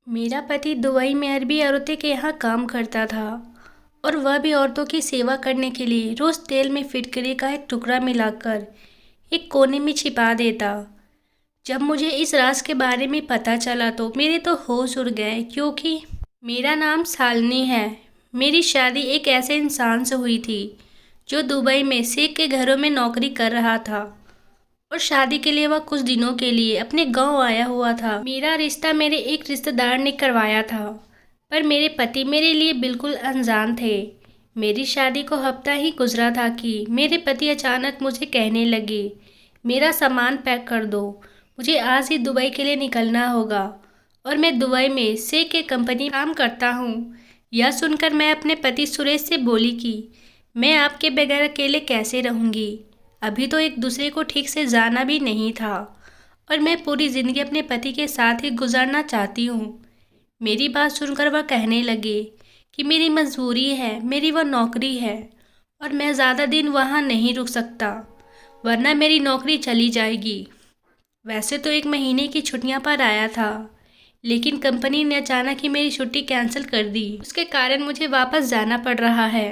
मेरा पति दुबई में अरबी औरतें के यहाँ काम करता था और वह भी औरतों की सेवा करने के लिए रोज तेल में फिटकरी का एक टुकड़ा मिलाकर एक कोने में छिपा देता। जब मुझे इस राज के बारे में पता चला तो मेरे तो होश उड़ गए, क्योंकि मेरा नाम शालिनी है। मेरी शादी एक ऐसे इंसान से हुई थी जो दुबई में शेख के घरों में नौकरी कर रहा था और शादी के लिए वह कुछ दिनों के लिए अपने गांव आया हुआ था। मेरा रिश्ता मेरे एक रिश्तेदार ने करवाया था, पर मेरे पति मेरे लिए बिल्कुल अनजान थे। मेरी शादी को हफ्ता ही गुजरा था कि मेरे पति अचानक मुझे कहने लगे, मेरा सामान पैक कर दो, मुझे आज ही दुबई के लिए निकलना होगा और मैं दुबई में शेख के कंपनी काम करता हूँ। यह सुनकर मैं अपने पति सुरेश से बोली कि मैं आपके बगैर अकेले कैसे रहूँगी। अभी तो एक दूसरे को ठीक से जाना भी नहीं था और मैं पूरी ज़िंदगी अपने पति के साथ ही गुजारना चाहती हूँ। मेरी बात सुनकर वह कहने लगे कि मेरी मजबूरी है, मेरी वह नौकरी है और मैं ज़्यादा दिन वहाँ नहीं रुक सकता, वरना मेरी नौकरी चली जाएगी। वैसे तो 1 महीने की छुट्टियाँ पर आया था, लेकिन कंपनी ने अचानक ही मेरी छुट्टी कैंसिल कर दी। उसके कारण मुझे वापस जाना पड़ रहा है।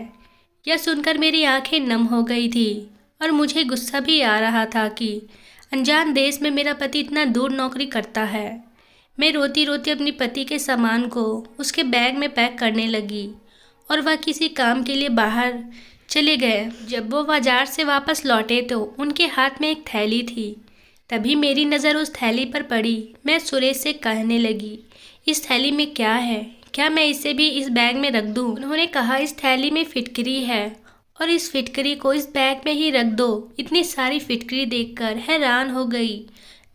यह सुनकर मेरी आंखें नम हो गई थी और मुझे गुस्सा भी आ रहा था कि अनजान देश में मेरा पति इतना दूर नौकरी करता है। मैं रोती रोती अपने पति के सामान को उसके बैग में पैक करने लगी और वह किसी काम के लिए बाहर चले गए। जब वो बाजार से वापस लौटे तो उनके हाथ में एक थैली थी। तभी मेरी नज़र उस थैली पर पड़ी। मैं सुरेश से कहने लगी, इस थैली में क्या है, क्या मैं इसे भी इस बैग में रख दूँ? उन्होंने कहा, इस थैली में फिटकरी है और इस फिटकरी को इस बैग में ही रख दो। इतनी सारी फिटकरी देखकर हैरान हो गई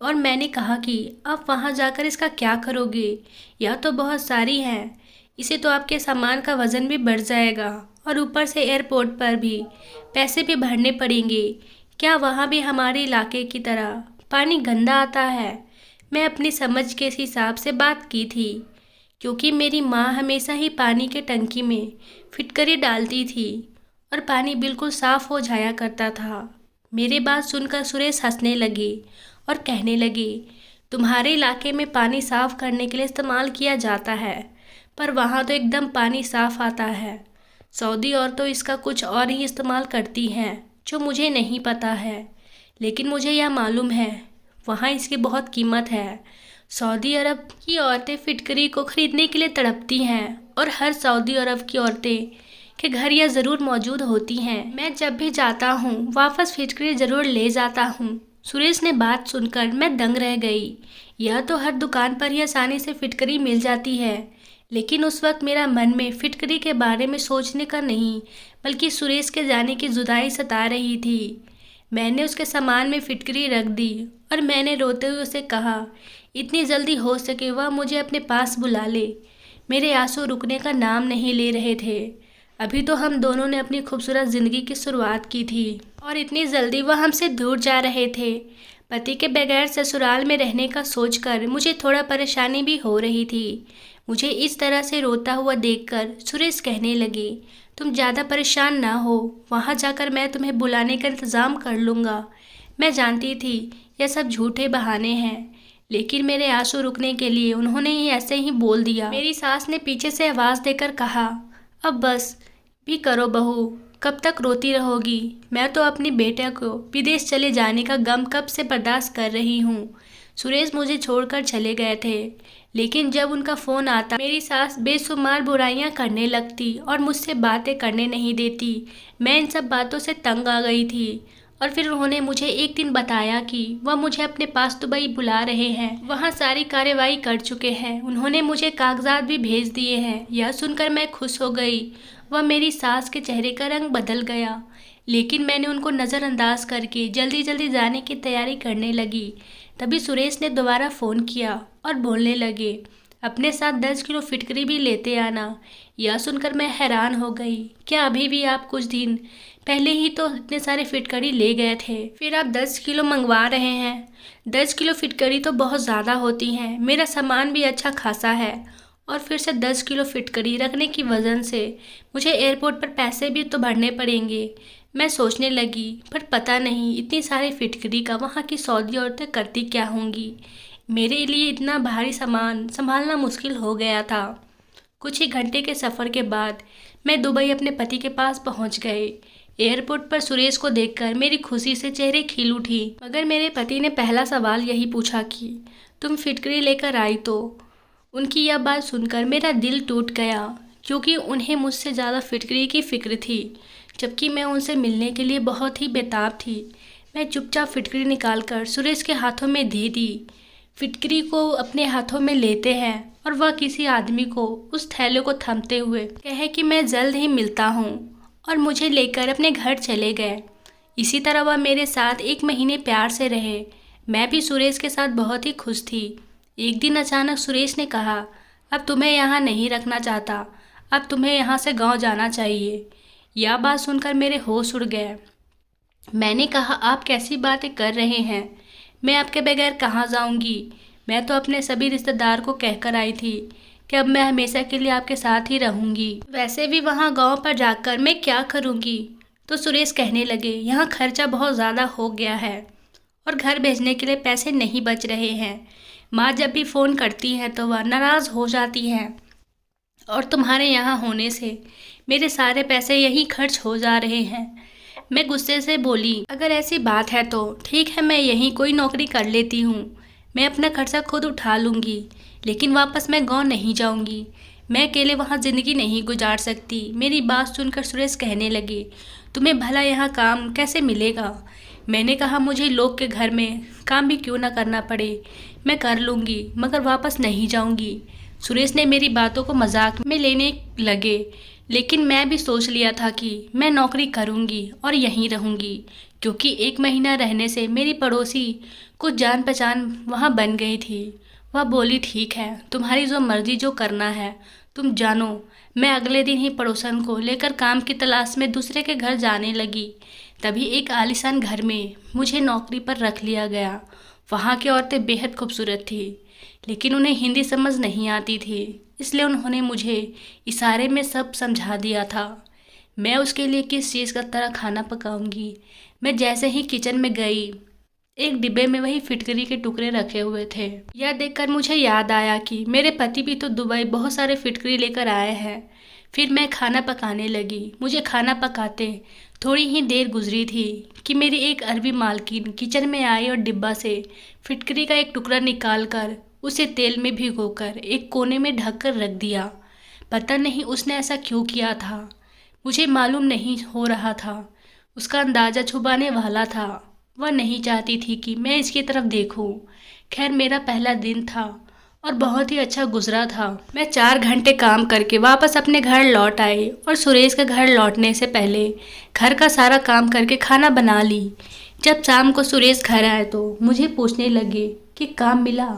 और मैंने कहा कि आप वहाँ जाकर इसका क्या करोगे? यह तो बहुत सारी है, इसे तो आपके सामान का वज़न भी बढ़ जाएगा और ऊपर से एयरपोर्ट पर भी पैसे भी भरने पड़ेंगे। क्या वहाँ भी हमारे इलाके की तरह पानी गंदा आता है? मैं अपनी समझ के हिसाब से बात की थी, क्योंकि मेरी माँ हमेशा ही पानी के टंकी में फिटकरी डालती थी और पानी बिल्कुल साफ हो जाया करता था। मेरी बात सुनकर सुरेश हंसने लगे और कहने लगे, तुम्हारे इलाके में पानी साफ करने के लिए इस्तेमाल किया जाता है, पर वहाँ तो एकदम पानी साफ आता है। सऊदी और तो इसका कुछ और ही इस्तेमाल करती हैं जो मुझे नहीं पता है, लेकिन मुझे यह मालूम है वहाँ इसकी बहुत कीमत है। सऊदी अरब की औरतें फिटकरी को खरीदने के लिए तड़पती हैं और हर सऊदी अरब की औरतें के घर यह ज़रूर मौजूद होती हैं। मैं जब भी जाता हूँ वापस फिटकरी ज़रूर ले जाता हूँ। सुरेश ने बात सुनकर मैं दंग रह गई। यह तो हर दुकान पर ही आसानी से फिटकरी मिल जाती है, लेकिन उस वक्त मेरा मन में फिटकरी के बारे में सोचने का नहीं, बल्कि सुरेश के जाने की जुदाई सता रही थी। मैंने उसके सामान में फिटकरी रख दी और मैंने रोते हुए उसे कहा, इतनी जल्दी हो सके वह मुझे अपने पास बुला ले। मेरे आंसू रुकने का नाम नहीं ले रहे थे। अभी तो हम दोनों ने अपनी खूबसूरत ज़िंदगी की शुरुआत की थी और इतनी जल्दी वह हमसे दूर जा रहे थे। पति के बगैर ससुराल में रहने का सोचकर मुझे थोड़ा परेशानी भी हो रही थी। मुझे इस तरह से रोता हुआ देखकर सुरेश कहने लगे, तुम ज़्यादा परेशान ना हो, वहाँ जाकर मैं तुम्हें बुलाने का इंतज़ाम कर लूँगा। मैं जानती थी यह सब झूठे बहाने हैं, लेकिन मेरे आंसू रुकने के लिए उन्होंने ही ऐसे ही बोल दिया। मेरी सास ने पीछे से आवाज़ देकर कहा, अब बस भी करो बहू, कब तक रोती रहोगी? मैं तो अपनी बेटे को विदेश चले जाने का गम कब से बर्दाश्त कर रही हूँ। सुरेश मुझे छोड़कर चले गए थे, लेकिन जब उनका फ़ोन आता मेरी सास बेशुमार बुराइयां करने लगती और मुझसे बातें करने नहीं देती। मैं इन सब बातों से तंग आ गई थी और फिर उन्होंने मुझे एक दिन बताया कि वह मुझे अपने पास दुबई बुला रहे हैं, वहाँ सारी कार्रवाई कर चुके हैं, उन्होंने मुझे कागजात भी भेज दिए हैं। यह सुनकर मैं खुश हो गई। वह मेरी सास के चेहरे का रंग बदल गया, लेकिन मैंने उनको नज़रअंदाज करके जल्दी जल्दी जाने की तैयारी करने लगी। तभी सुरेश ने दोबारा फ़ोन किया और बोलने लगे, अपने साथ 10 किलो फिटकरी भी लेते आना। यह सुनकर मैं हैरान हो गई। क्या अभी भी आप कुछ दिन पहले ही तो इतने सारे फिटकरी ले गए थे, फिर आप 10 किलो मंगवा रहे हैं? 10 किलो फिटकरी तो बहुत ज़्यादा होती हैं, मेरा सामान भी अच्छा खासा है और फिर से 10 किलो फिटकरी रखने की वजह से मुझे एयरपोर्ट पर पैसे भी तो भरने पड़ेंगे। मैं सोचने लगी, पर पता नहीं इतनी सारी फिटकरी का वहाँ की सऊदी औरतें करती क्या होंगी। मेरे लिए इतना भारी सामान संभालना मुश्किल हो गया था। कुछ ही घंटे के सफ़र के बाद मैं दुबई अपने पति के पास पहुंच गए। एयरपोर्ट पर सुरेश को देखकर मेरी खुशी से चेहरे खिल उठी। मगर मेरे पति ने पहला सवाल यही पूछा कि तुम फिटकरी लेकर आई तो। उनकी यह बात सुनकर मेरा दिल टूट गया, क्योंकि उन्हें मुझसे ज़्यादा फिटकरी की फिक्र थी, जबकि मैं उनसे मिलने के लिए बहुत ही बेताब थी। मैं चुपचाप फिटकरी निकालकर सुरेश के हाथों में दे दी। फिटकरी को अपने हाथों में लेते हैं और वह किसी आदमी को उस थैले को थामते हुए कहे कि मैं जल्द ही मिलता हूँ, और मुझे लेकर अपने घर चले गए। इसी तरह वह मेरे साथ 1 महीने प्यार से रहे। मैं भी सुरेश के साथ बहुत ही खुश थी। एक दिन अचानक सुरेश ने कहा, अब तुम्हें यहाँ नहीं रखना चाहता, अब तुम्हें यहाँ से गांव जाना चाहिए। यह बात सुनकर मेरे होश उड़ गए। मैंने कहा, आप कैसी बातें कर रहे हैं? मैं आपके बगैर कहाँ जाऊंगी? मैं तो अपने सभी रिश्तेदार को कहकर आई थी कि अब मैं हमेशा के लिए आपके साथ ही रहूंगी। वैसे भी वहाँ गांव पर जाकर मैं क्या करूंगी? तो सुरेश कहने लगे, यहाँ खर्चा बहुत ज़्यादा हो गया है और घर भेजने के लिए पैसे नहीं बच रहे हैं। माँ जब भी फ़ोन करती हैं तो वह नाराज़ हो जाती हैं, और तुम्हारे यहाँ होने से मेरे सारे पैसे यहीं खर्च हो जा रहे हैं। मैं गुस्से से बोली, अगर ऐसी बात है तो ठीक है, मैं यहीं कोई नौकरी कर लेती हूँ। मैं अपना खर्चा खुद उठा लूँगी, लेकिन वापस मैं गाँव नहीं जाऊँगी। मैं अकेले वहाँ ज़िंदगी नहीं गुजार सकती। मेरी बात सुनकर सुरेश कहने लगे, तुम्हें भला यहाँ काम कैसे मिलेगा? मैंने कहा, मुझे लोग के घर में काम भी क्यों ना करना पड़े, मैं कर लूँगी, मगर वापस नहीं जाऊँगी। सुरेश ने मेरी बातों को मजाक में लेने लगे, लेकिन मैं भी सोच लिया था कि मैं नौकरी करूँगी और यहीं रहूँगी, क्योंकि 1 महीना रहने से मेरी पड़ोसी कुछ जान पहचान वहाँ बन गई थी। वह बोली, ठीक है, तुम्हारी जो मर्जी, जो करना है तुम जानो। मैं अगले दिन ही पड़ोसन को लेकर काम की तलाश में दूसरे के घर जाने लगी। तभी एक आलीशान घर में मुझे नौकरी पर रख लिया गया। वहाँ की औरतें बेहद खूबसूरत थी, लेकिन उन्हें हिंदी समझ नहीं आती थी, इसलिए उन्होंने मुझे इशारे में सब समझा दिया था। मैं उसके लिए किस चीज़ का तरह खाना पकाऊंगी। मैं जैसे ही किचन में गई, एक डिब्बे में वही फिटकरी के टुकड़े रखे हुए थे। यह देखकर मुझे याद आया कि मेरे पति भी तो दुबई बहुत सारे फिटकरी लेकर आए हैं। फिर मैं खाना पकाने लगी। मुझे खाना पकाते थोड़ी ही देर गुजरी थी कि मेरी एक अरबी मालकिन किचन में आई और डिब्बा से फिटकरी का एक टुकड़ा निकाल कर उसे तेल में भिगोकर एक कोने में ढककर रख दिया। पता नहीं उसने ऐसा क्यों किया था, मुझे मालूम नहीं हो रहा था। उसका अंदाज़ा छुपाने वाला था। वह नहीं चाहती थी कि मैं इसकी तरफ देखूं। खैर, मेरा पहला दिन था और बहुत ही अच्छा गुजरा था। मैं 4 घंटे काम करके वापस अपने घर लौट आई और सुरेश के घर लौटने से पहले घर का सारा काम करके खाना बना ली। जब शाम को सुरेश घर आए तो मुझे पूछने लगे कि काम मिला,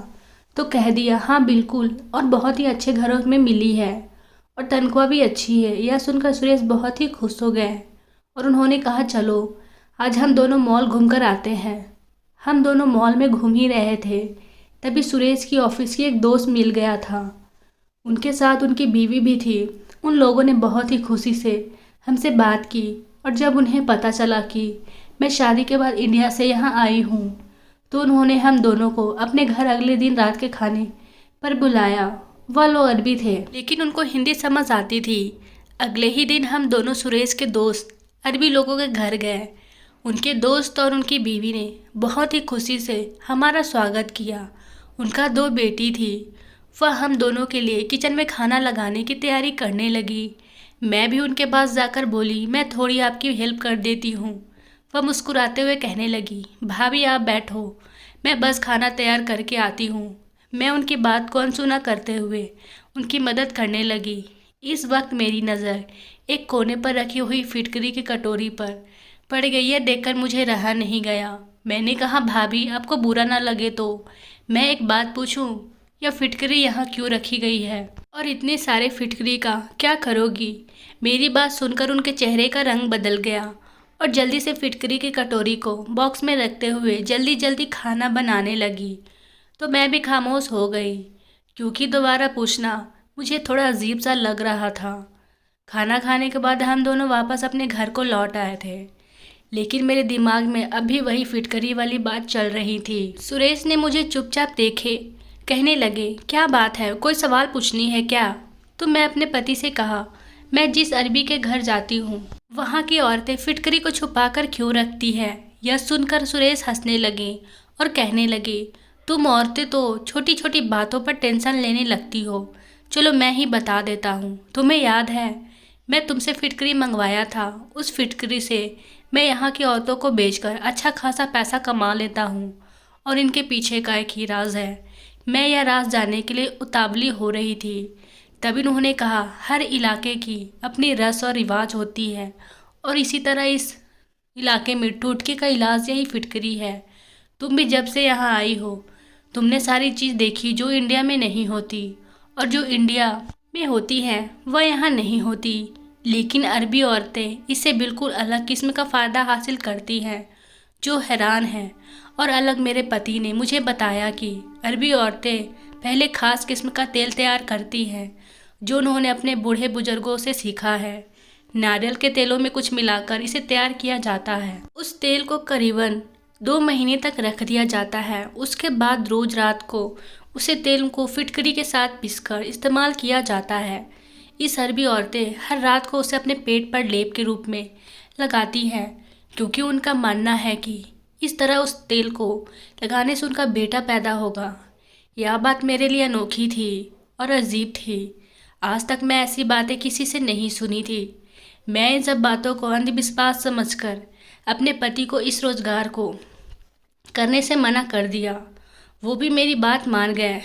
तो कह दिया, हाँ बिल्कुल, और बहुत ही अच्छे घरों में मिली है और तनख्वाह भी अच्छी है। यह सुनकर सुरेश बहुत ही खुश हो गए और उन्होंने कहा, चलो आज हम दोनों मॉल घूमकर आते हैं। हम दोनों मॉल में घूम ही रहे थे, तभी सुरेश की ऑफिस की एक दोस्त मिल गया था। उनके साथ उनकी बीवी भी थी। उन लोगों ने बहुत ही खुशी से हमसे बात की, और जब उन्हें पता चला कि मैं शादी के बाद इंडिया से यहाँ आई हूँ, तो उन्होंने हम दोनों को अपने घर अगले दिन रात के खाने पर बुलाया। वह लोग अरबी थे, लेकिन उनको हिंदी समझ आती थी। अगले ही दिन हम दोनों सुरेश के दोस्त अरबी लोगों के घर गए। उनके दोस्त और उनकी बीवी ने बहुत ही खुशी से हमारा स्वागत किया। उनका 2 बेटी थी। वह हम दोनों के लिए किचन में खाना लगाने की तैयारी करने लगी। मैं भी उनके पास जाकर बोली, मैं थोड़ी आपकी हेल्प कर देती हूँ। वह मुस्कुराते हुए कहने लगी, भाभी आप बैठो, मैं बस खाना तैयार करके आती हूँ। मैं उनकी बात को अनसुना करते हुए उनकी मदद करने लगी। इस वक्त मेरी नज़र एक कोने पर रखी हुई फिटकरी की कटोरी पर पड़ गई। है देखकर मुझे रहा नहीं गया। मैंने कहा, भाभी आपको बुरा ना लगे तो मैं एक बात पूछूं, यह फिटकरी यहाँ क्यों रखी गई है और इतने सारे फिटकरी का क्या करोगी? मेरी बात सुनकर उनके चेहरे का रंग बदल गया और जल्दी से फिटकरी की कटोरी को बॉक्स में रखते हुए जल्दी जल्दी खाना बनाने लगी। तो मैं भी खामोश हो गई, क्योंकि दोबारा पूछना मुझे थोड़ा अजीब सा लग रहा था। खाना खाने के बाद हम दोनों वापस अपने घर को लौट आए थे। लेकिन मेरे दिमाग में अभी वही फिटकरी वाली बात चल रही थी। सुरेश ने मुझे चुपचाप देखे, कहने लगे, क्या बात है, कोई सवाल पूछनी है क्या? तो मैं अपने पति से कहा, मैं जिस अरबी के घर जाती हूँ वहाँ की औरतें फिटकरी को छुपाकर क्यों रखती है? यह सुनकर सुरेश हंसने लगे और कहने लगे, तुम औरतें तो छोटी छोटी बातों पर टेंशन लेने लगती हो। चलो मैं ही बता देता हूँ। तुम्हें याद है मैं तुमसे फिटकरी मंगवाया था, उस फिटकरी से मैं यहाँ की औरतों को बेचकर अच्छा खासा पैसा कमा लेता हूँ। और इनके पीछे का एक ही राज है। मैं यह राज जानने के लिए उतावली हो रही थी। तभी उन्होंने कहा, हर इलाके की अपनी रस्म और रिवाज होती है और इसी तरह इस इलाके में टोटके का इलाज यही फिटकरी है। तुम भी जब से यहाँ आई हो तुमने सारी चीज़ देखी जो इंडिया में नहीं होती, और जो इंडिया में होती है वह यहाँ नहीं होती। लेकिन अरबी औरतें इससे बिल्कुल अलग किस्म का फ़ायदा हासिल करती हैं, जो हैरान है। और अलग मेरे पति ने मुझे बताया कि अरबी औरतें पहले खास किस्म का तेल तैयार करती हैं, जो उन्होंने अपने बूढ़े बुजुर्गों से सीखा है। नारियल के तेलों में कुछ मिलाकर इसे तैयार किया जाता है। उस तेल को करीबन 2 महीने तक रख दिया जाता है। उसके बाद रोज रात को उसे तेल को फिटकरी के साथ पीसकर इस्तेमाल किया जाता है। इस अरबी औरतें हर रात को उसे अपने पेट पर लेप के रूप में लगाती हैं, क्योंकि उनका मानना है कि इस तरह उस तेल को लगाने से उनका बेटा पैदा होगा। यह बात मेरे लिए अनोखी थी और अजीब थी। आज तक मैं ऐसी बातें किसी से नहीं सुनी थी। मैं इन सब बातों को अंधविश्वास समझकर अपने पति को इस रोजगार को करने से मना कर दिया। वो भी मेरी बात मान गए।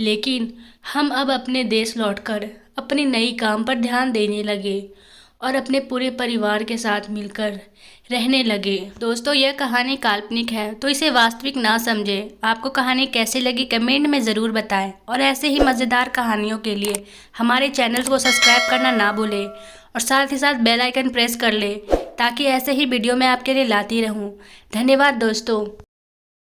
लेकिन हम अब अपने देश लौटकर अपनी नई काम पर ध्यान देने लगे और अपने पूरे परिवार के साथ मिलकर रहने लगे। दोस्तों, यह कहानी काल्पनिक है तो इसे वास्तविक ना समझें। आपको कहानी कैसी लगी कमेंट में ज़रूर बताएं और ऐसे ही मज़ेदार कहानियों के लिए हमारे चैनल को सब्सक्राइब करना ना भूलें और साथ ही साथ बेल आइकन प्रेस कर लें, ताकि ऐसे ही वीडियो मैं आपके लिए लाती रहूं। धन्यवाद दोस्तों।